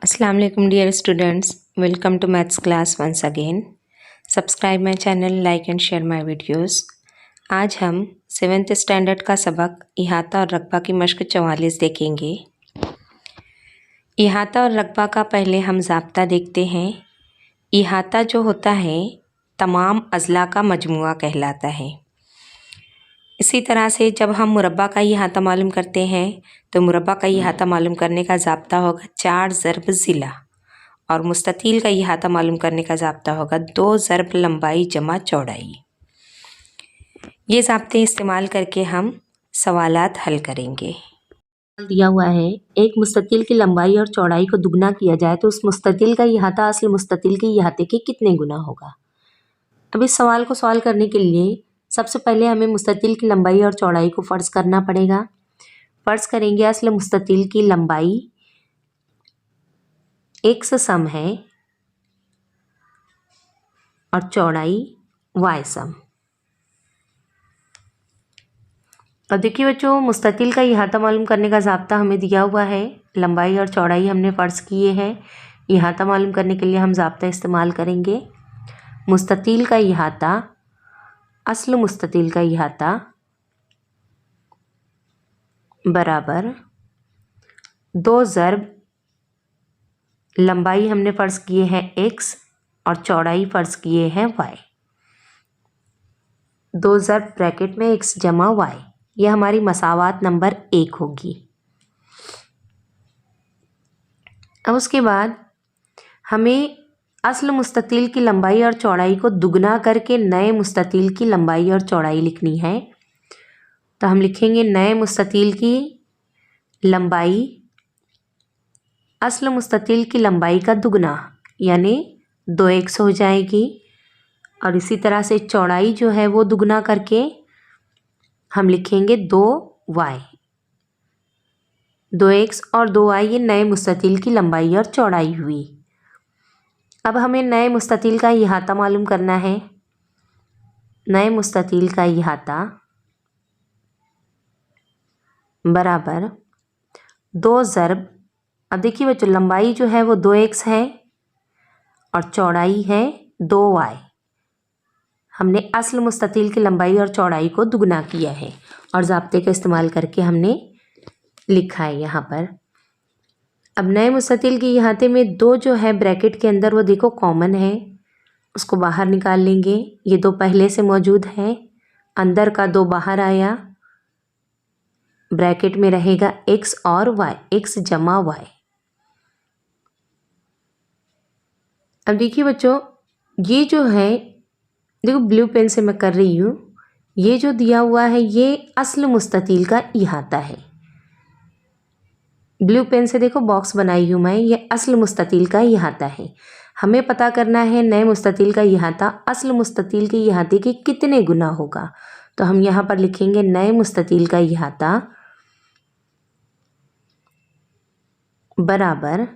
Assalamu alaikum dear students, welcome to maths class once again. Subscribe my channel, like and share my videos. आज हम 7th standard का सबक इहाता और रकबा की मश्क 44 देखेंगे। इहाता और रकबा का पहले हम ज़ाब्ता देखते हैं। इहाता जो होता है तमाम अज़ला का मजमुआ कहलाता है। इसी तरह से जब हम मुरब्बा का इहाता मालूम करते हैं तो मुरब्बा का इहाता मालूम करने का ज़ाब्ता होगा 4 ज़रब ज़िला और मुस्ततील का इहाता मालूम करने का ज़ाब्ता होगा 2 ज़रब लंबाई जमा चौड़ाई। ये ज़ाब्ते इस्तेमाल करके हम सवालात हल करेंगे। दिया हुआ है एक मुस्ततील की लंबाई और चौड़ाई को दुगना किया जाए तो उस मुस्ततील का इहाता असल मुस्ततील के इहाते के कितने गुना होगा। अब इस सवाल को सॉल्व करने के लिए सबसे पहले हमें मुस्ततील की लंबाई और चौड़ाई को फ़र्ज़ करना पड़ेगा। फ़र्ज़ करेंगे असल मुस्ततील की लंबाई x सम है और चौड़ाई y सम। और देखिए बच्चों, मुस्ततील का इहाता मालूम करने का ज़ाब्ता हमें दिया हुआ है। लंबाई और चौड़ाई हमने फ़र्ज़ किए हैं। इहाता मालूम करने के लिए हम ज़ाब्ता इस्तेमाल करेंगे। मुस्ततील का इहाता असल मुस्ततील का इहाता बराबर 2 ज़रब लंबाई हमने फ़र्ज़ किए हैं x और चौड़ाई फ़र्ज़ किए हैं y। 2 ज़रब ब्रैकेट में x जमा y, यह हमारी मसावात नंबर 1 होगी। अब उसके बाद हमें असल मुस्ततील की लंबाई और चौड़ाई को दुगना करके नए मुस्ततील की लंबाई और चौड़ाई लिखनी है। तो हम लिखेंगे नए मुस्ततील की लंबाई असल मुस्ततील की लंबाई का दुगना यानी 2x हो जाएगी और इसी तरह से चौड़ाई जो है वो दुगना करके हम लिखेंगे 2y। 2x और 2y ये नए मुस्ततील की लंबाई और चौड़ाई हुई। अब हमें नए मुस्ततील का इहाता मालूम करना है। नए मुस्ततील का इहाता बराबर 2 ज़रब, अब देखिए बच्चों लंबाई जो है वो 2x है और चौड़ाई है 2y। हमने असल मुस्ततील की लंबाई और चौड़ाई को दुगना किया है और ज़ाब्ते का इस्तेमाल करके हमने लिखा है यहाँ पर। अब नए मुस्ततील के इहाते में 2 जो है ब्रैकेट के अंदर वो देखो कॉमन है, उसको बाहर निकाल लेंगे। ये 2 पहले से मौजूद है, अंदर का 2 बाहर आया, ब्रैकेट में रहेगा x और y, x जमा y। अब देखिए बच्चों, ये जो है देखो ब्लू पेन से मैं कर रही हूँ, ये जो दिया हुआ है ये असल मुस्ततील का इहाता है। ब्लू पेन से देखो बॉक्स बनाई हूँ मैं, ये असल मुस्ततील का इहाता है। हमें पता करना है नए मुस्ततील का इहाता असल मुस्ततील के इहाते के कितने गुना होगा। तो हम यहाँ पर लिखेंगे नए मुस्ततील का इहाता बराबर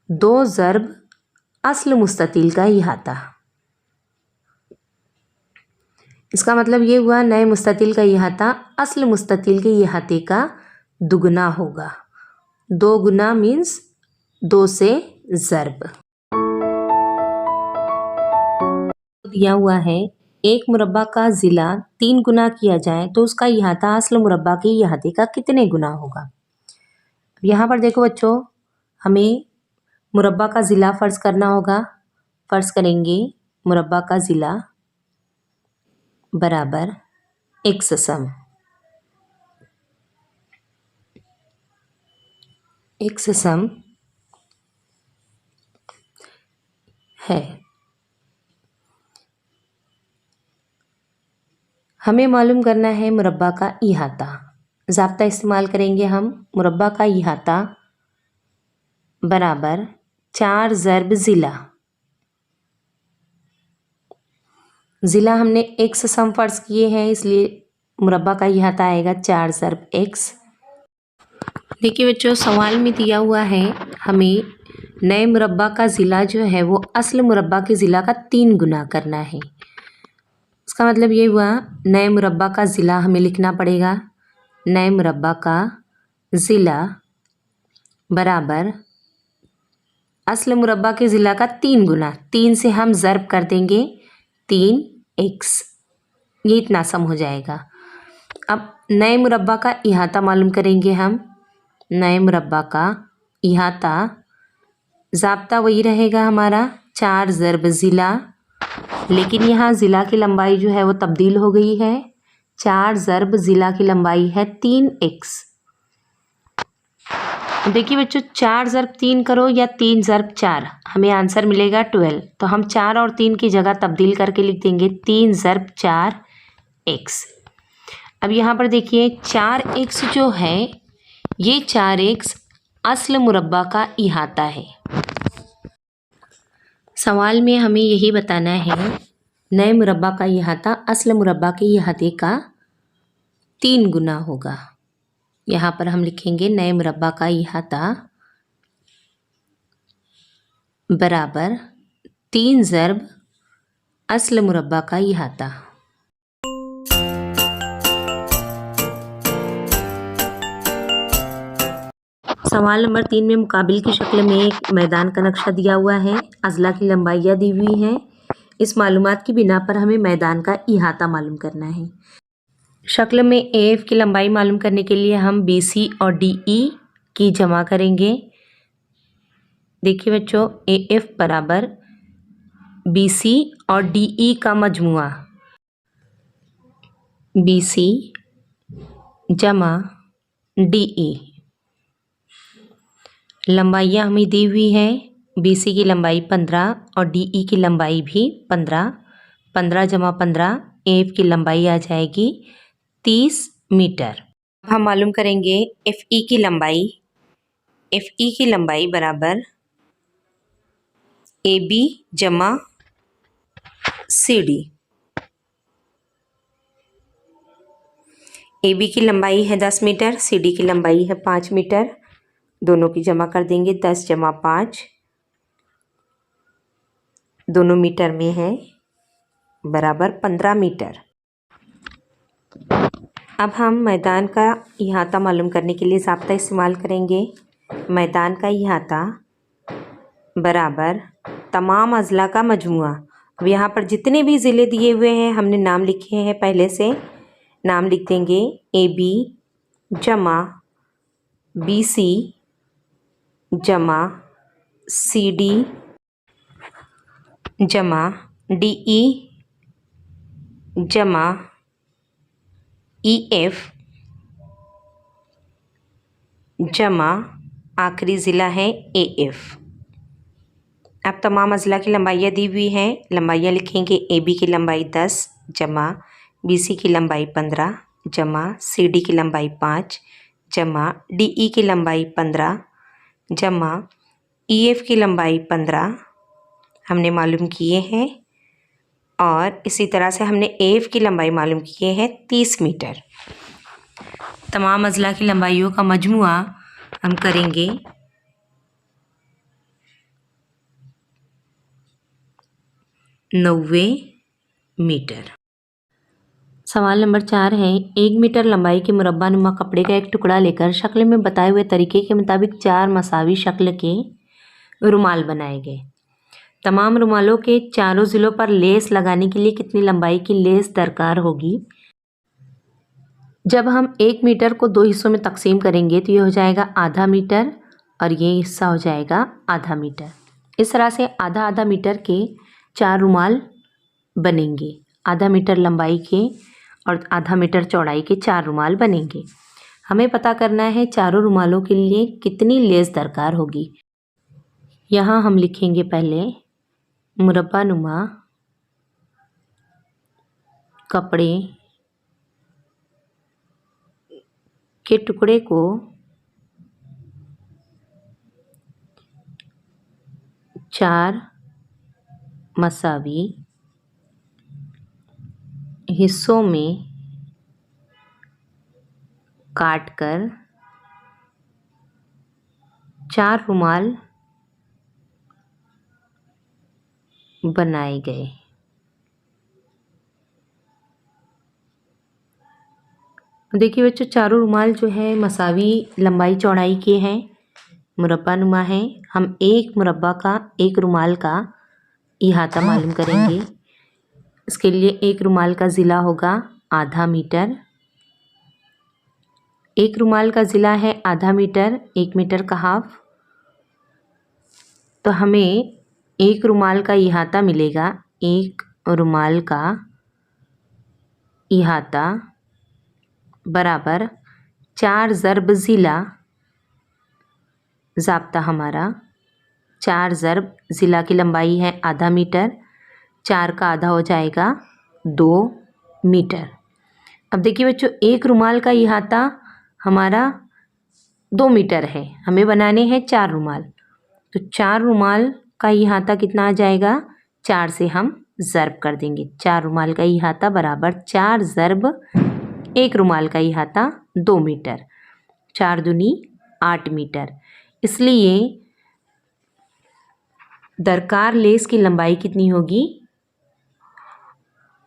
2 ज़रब असल मुस्ततील का इहाता। इसका मतलब ये हुआ नए मुस्ततील का इहाता असल मुस्ततील के इहाते का दुगना होगा। 2 गुना मीन्स 2 से ज़रब। दिया हुआ है एक मुरब्बा का ज़िला 3 गुना किया जाए तो उसका इहाता असल मुरब्बा के इहाते का कितने गुना होगा। यहाँ पर देखो बच्चों, हमें मुरब्बा का ज़िला फ़र्ज़ करना होगा। फ़र्ज़ करेंगे मुरब्बा का ज़िला बराबर x सम। x सम है। हमें मालूम करना है मुरब्बा का इहाता। ज़ाब्ता इस्तेमाल करेंगे हम। मुरब्बा का इहाता बराबर 4 ज़रब ज़िला। ज़िला हमने x सम फ़र्ज़ किए हैं, इसलिए मुरब्बा का इहाता आएगा 4 ज़रब x। देखिए बच्चों, सवाल में दिया हुआ है हमें नए मुरब्बा का ज़िला जो है वो असल मुरब्बा के ज़िला का 3 गुना करना है। इसका मतलब ये हुआ नए मुरब्बा का ज़िला हमें लिखना पड़ेगा। नए मुरब्बा का ज़िला बराबर असल मुरब्बा के ज़िला का 3 गुना, 3 से हम ज़र्ब कर देंगे 3x, ये इतना सम हो जाएगा। अब नए मुरब्बा का इहाता मालूम करेंगे हम। नए मुरब्बा का इहाता ज़ाब्ता वही रहेगा हमारा 4 ज़र्ब ज़िला, लेकिन यहाँ ज़िला की लंबाई जो है वो तब्दील हो गई है। 4 ज़र्ब ज़िला की लंबाई है 3x। देखिए बच्चों, 4 ज़र्ब 3 करो या 3 ज़र्ब 4, हमें आंसर मिलेगा 12। तो हम 4 और 3 की जगह तब्दील करके लिख देंगे 3 ज़र्ब 4x। अब यहाँ पर देखिए 4x जो है, ये 4x असल मुरब्बा का इहाता है। सवाल में हमें यही बताना है, नए मुरब्बा का इहाता असल मुरब्बा के इहाते का 3 गुना होगा। यहाँ पर हम लिखेंगे नए मुरब्बा का इहाता बराबर 3 ज़र्ब असल मुरब्बा का इहाता। सवाल नंबर 3 में मुकाबिल की शक्ल में एक मैदान का नक्शा दिया हुआ है, अज़ला की लंबाइयाँ दी हुई हैं। इस मालूमात की बिना पर हमें मैदान का इहाता मालूम करना है। शक्ल में AF की लंबाई मालूम करने के लिए हम BC और DE की जमा करेंगे। देखिए बच्चों, AF बराबर BC और DE का मजमुआ, BC जमा DE। लंबाइयाँ हमें दी हुई हैं, BC की लंबाई 15 और DE की लंबाई भी 15। 15 जमा 15, AF की लंबाई आ जाएगी 30 मीटर। हम मालूम करेंगे FE की लंबाई। FE की लंबाई बराबर AB जमा CD। AB की लंबाई है 10 मीटर, CD की लंबाई है 5 मीटर। दोनों की जमा कर देंगे, 10 जमा 5, दोनों मीटर में है, बराबर 15 मीटर। अब हम मैदान का इहाता मालूम करने के लिए ज़ाब्ता इस्तेमाल करेंगे। मैदान का इहाता बराबर तमाम अज़ला का मजमुआ। अब यहाँ पर जितने भी ज़िले दिए हुए हैं हमने नाम लिखे हैं, पहले से नाम लिख देंगे। AB जमा BC जमा CD जमा DE जमा EF जमा आखिरी ज़िला है AF। अब तमाम अज़ला की लंबाइयाँ दी हुई हैं, लंबाइयाँ लिखेंगे। AB की लंबाई 10 जमा BC की लंबाई 15 जमा CD की लंबाई 5 जमा DE की लंबाई 15 जमा EF की लंबाई 15 हमने मालूम किए हैं, और इसी तरह से हमने AF की लंबाई मालूम किए हैं 30 मीटर। तमाम अज़ला की लंबाइयों का मजमुआ हम करेंगे 90 मीटर। सवाल नंबर 4 है, 1 मीटर लंबाई के मुरब्बा नुमा कपड़े का एक टुकड़ा लेकर शक्ल में बताए हुए तरीके के मुताबिक 4 मसावी शक्ल के रुमाल बनाए गए। तमाम रुमालों के चारों ज़िलों पर लेस लगाने के लिए कितनी लंबाई की लेस दरकार होगी? जब हम 1 मीटर को 2 हिस्सों में तकसीम करेंगे तो ये हो जाएगा आधा मीटर और ये हिस्सा हो जाएगा आधा मीटर। इस तरह से आधा आधा मीटर के 4 रुमाल बनेंगे। आधा मीटर लंबाई के और आधा मीटर चौड़ाई के 4 रुमाल बनेंगे। हमें पता करना है चारों रुमालों के लिए कितनी लेस दरकार होगी। यहाँ हम लिखेंगे पहले मुरब्बा नुमा कपड़े के टुकड़े को 4 मसावी हिस्सों में काटकर 4 रुमाल बनाए गए। देखिए बच्चों, चारों रुमाल जो है मसावी लंबाई चौड़ाई के हैं। मुरब्बा नुमा है। हम एक मुरब्बा का, एक रुमाल का इहाता मालूम करेंगे। इसके लिए एक रुमाल का ज़िला होगा आधा मीटर। एक रुमाल का ज़िला है आधा मीटर, 1 मीटर का हाफ। तो हमें एक रुमाल का इहाता मिलेगा, एक रुमाल का इहाता बराबर 4 ज़रब ज़िला। ज़ाब्ता हमारा 4 ज़रब ज़िला की लंबाई है आधा मीटर, 4 का आधा हो जाएगा 2 मीटर। अब देखिए बच्चों, एक रुमाल का इहाता हमारा 2 मीटर है, हमें बनाने हैं 4 रुमाल। तो 4 रुमाल का इहाता कितना आ जाएगा, 4 से हम ज़रब कर देंगे। 4 रुमाल का इहाता बराबर 4 ज़रब एक रुमाल का इहाता 2 मीटर, 4 दूनी 8 मीटर। इसलिए दरकार लेस की लंबाई कितनी होगी,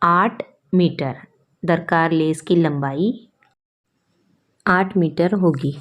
8 मीटर। दरकार लेस की लंबाई 8 मीटर होगी।